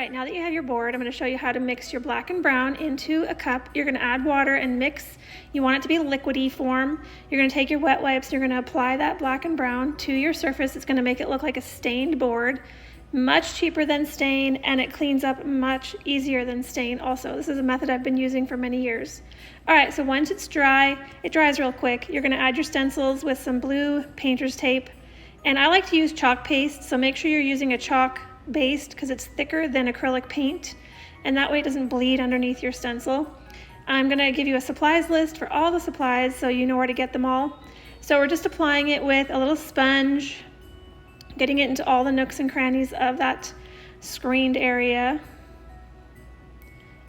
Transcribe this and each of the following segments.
right, now that you have your board, I'm going to show you how to mix your black and brown into a cup. You're going to add water and mix. You want it to be liquidy form. You're going to take your wet wipes, you're going to apply that black and brown to your surface. It's going to make it look like a stained board. Much cheaper than stain, and it cleans up much easier than stain also. This is a method I've been using for many years. All right, so once it's dry, it dries real quick. You're going to add your stencils with some blue painter's tape. And I like to use chalk paste, so make sure you're using a chalk based because it's thicker than acrylic paint, and that way it doesn't bleed underneath your stencil. I'm going to give you a supplies list for all the supplies so you know where to get them all. So we're just applying it with a little sponge, getting it into all the nooks and crannies of that screened area.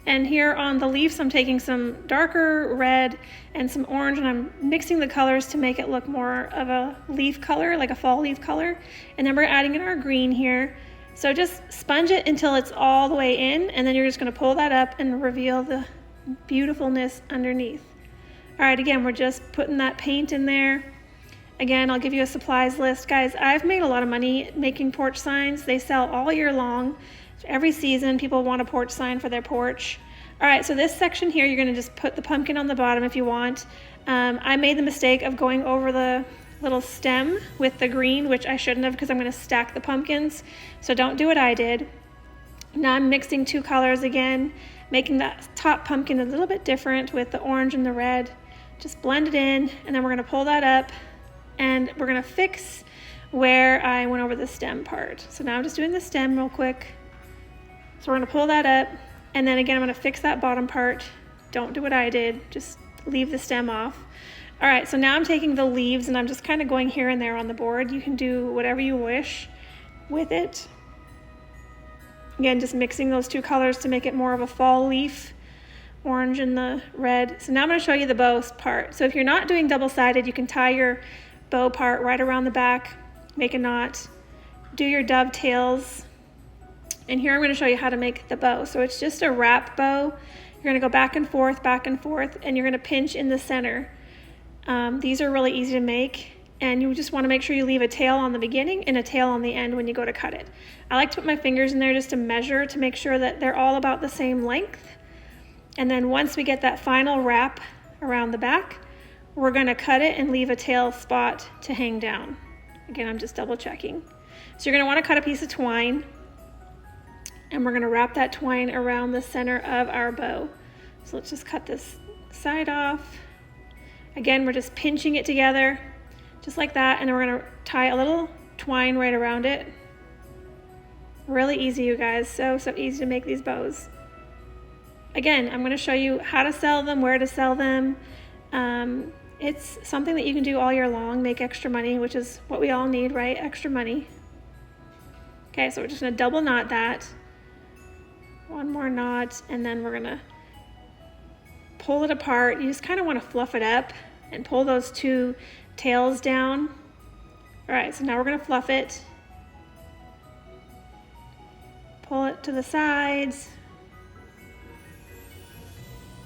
And here on the leaves, I'm taking some darker red and some orange, and I'm mixing the colors to make it look more of a leaf color, like a fall leaf color. And then we're adding in our green here. So just sponge it until it's all the way in, and then you're just going to pull that up and reveal the beautifulness underneath. All right, again, we're just putting that paint in there. Again, I'll give you a supplies list. Guys, I've made a lot of money making porch signs. They sell all year long. Every season, people want a porch sign for their porch. All right, so this section here, you're going to just put the pumpkin on the bottom if you want. I made the mistake of going over the little stem with the green, which I shouldn't have because I'm going to stack the pumpkins. So don't do what I did. Now I'm mixing two colors again, making that top pumpkin a little bit different with the orange and the red. Just blend it in, and then we're going to pull that up, and we're going to fix where I went over the stem part. So now I'm just doing the stem real quick. So we're going to pull that up, and then again I'm going to fix that bottom part. Don't do what I did, just leave the stem off. All right, so now I'm taking the leaves and I'm just kind of going here and there on the board. You can do whatever you wish with it. Again, just mixing those two colors to make it more of a fall leaf, orange and the red. So now I'm going to show you the bow part. So if you're not doing double-sided, you can tie your bow part right around the back, make a knot, do your dovetails. And here I'm going to show you how to make the bow. So it's just a wrap bow. You're going to go back and forth, and you're going to pinch in the center. These are really easy to make, and you just want to make sure you leave a tail on the beginning and a tail on the end when you go to cut it. I like to put my fingers in there just to measure to make sure that they're all about the same length. And then once we get that final wrap around the back, we're going to cut it and leave a tail spot to hang down. Again, I'm just double checking. So you're going to want to cut a piece of twine, and we're going to wrap that twine around the center of our bow. So let's just cut this side off. Again, we're just pinching it together, just like that, and then we're going to tie a little twine right around it. Really easy, you guys. So easy to make these bows. Again, I'm going to show you how to sell them, where to sell them. It's something that you can do all year long, make extra money, which is what we all need, right? Extra money. Okay, so we're just going to double knot that. One more knot, and then we're going to pull it apart. You just kind of want to fluff it up and pull those two tails down. All right, so now we're going to fluff it. Pull it to the sides.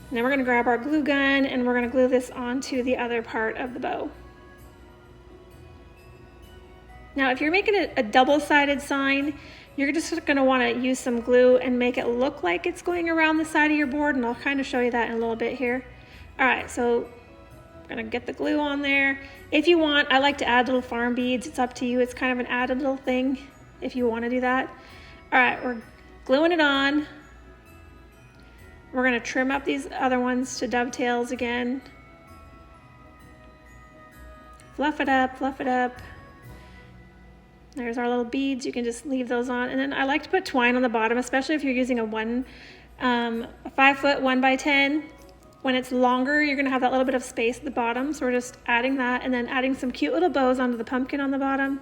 And then we're going to grab our glue gun and we're going to glue this onto the other part of the bow. Now, if you're making a double-sided sign, you're just going to want to use some glue and make it look like it's going around the side of your board, and I'll kind of show you that in a little bit here. All right, so I'm going to get the glue on there. If you want, I like to add little farm beads. It's up to you. It's kind of an added little thing if you want to do that. All right, we're gluing it on. We're going to trim up these other ones to dovetails again. Fluff it up, fluff it up. There's our little beads. You can just leave those on. And then I like to put twine on the bottom, especially if you're using a 5-foot 1x10. When it's longer, you're going to have that little bit of space at the bottom. So we're just adding that and then adding some cute little bows onto the pumpkin on the bottom.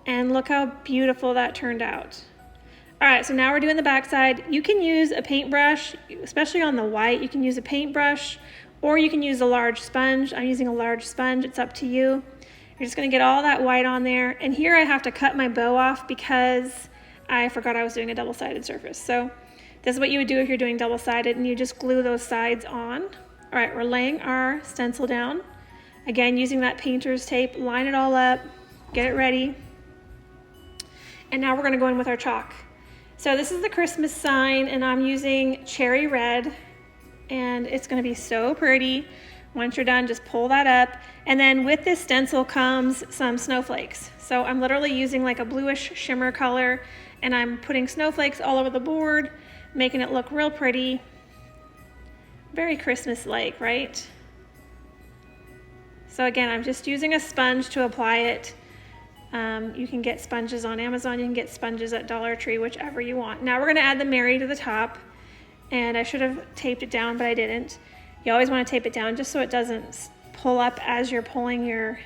And look how beautiful that turned out. All right, so now we're doing the back side. You can use a paintbrush, especially on the white. You can use a paintbrush, or you can use a large sponge. I'm using a large sponge. It's up to you. You're just going to get all that white on there. And here I have to cut my bow off because I forgot I was doing a double-sided surface. So this is what you would do if you're doing double-sided, and you just glue those sides on. All right, we're laying our stencil down. Again, using that painter's tape, line it all up, get it ready. And now we're going to go in with our chalk. So this is the Christmas sign, and I'm using cherry red, and it's gonna be so pretty. Once you're done, just pull that up. And then with this stencil comes some snowflakes. So I'm literally using like a bluish shimmer color, and I'm putting snowflakes all over the board, making it look real pretty. Very Christmas-like, right? So again, I'm just using a sponge to apply it. You can get sponges on Amazon, you can get sponges at Dollar Tree, whichever you want. Now we're gonna add the Mary to the top, and I should have taped it down, but I didn't. You always wanna tape it down just so it doesn't pull up as you're pulling your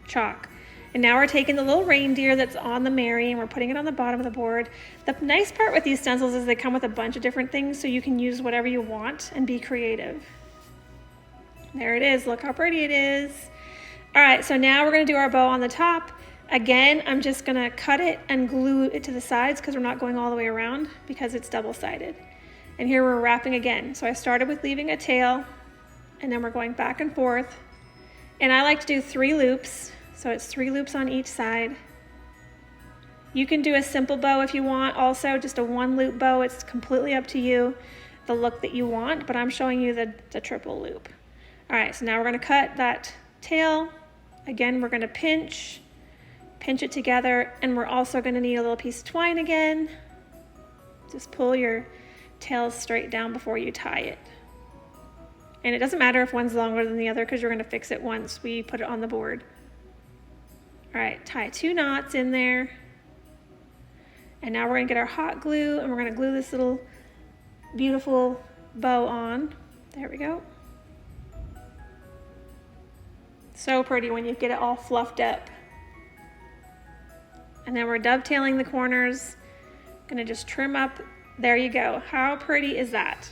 chalk. And now we're taking the little reindeer that's on the Mary and we're putting it on the bottom of the board. The nice part with these stencils is they come with a bunch of different things, so you can use whatever you want and be creative. There it is, look how pretty it is. All right, so now we're gonna do our bow on the top. Again, I'm just gonna cut it and glue it to the sides because we're not going all the way around because it's double-sided. And here we're wrapping again. So I started with leaving a tail, and then we're going back and forth. And I like to do 3 loops, so it's 3 loops on each side. You can do a simple bow if you want, also just a 1-loop bow. It's completely up to you, the look that you want, but I'm showing you the triple loop. All right, so now we're gonna cut that tail. Again, we're gonna pinch it together, and we're also gonna need a little piece of twine again. Just pull your tails straight down before you tie it. And it doesn't matter if one's longer than the other because you're gonna fix it once we put it on the board. All right, tie 2 knots in there. And now we're gonna get our hot glue, and we're gonna glue this little beautiful bow on. There we go. So pretty when you get it all fluffed up. And then we're dovetailing the corners. Gonna just trim up. There you go. How pretty is that?